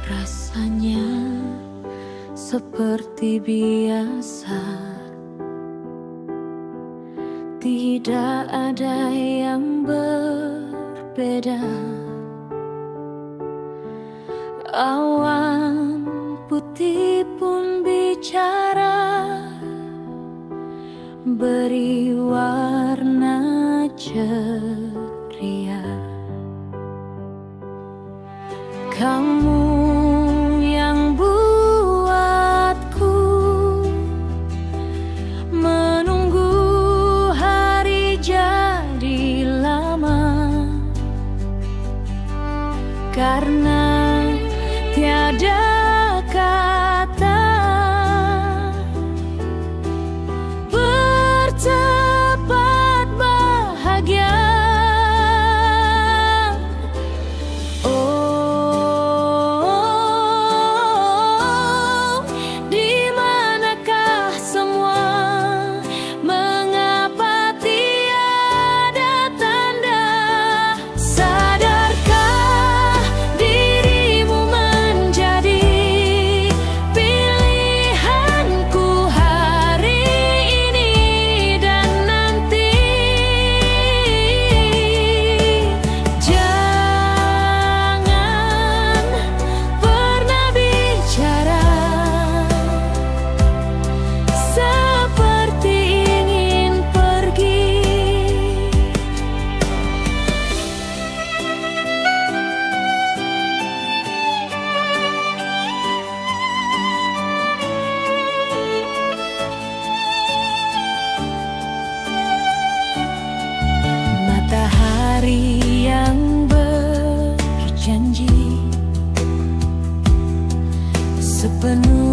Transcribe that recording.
Rasanya seperti biasa, tidak ada yang berbeda. Awan putih pun bicara, beri warna ceria. Kamu yang buatku menunggu hari jadi lama, karena tiada kata bercepat bahagia. Oh, di manakah semua? Mengapa tiada tanda? Sadarkah dirimu menjadi pilihanku hari ini dan nanti? Jangan pernah bicara seperti ingin pergi. Matahari yang berjanji sepenuhnya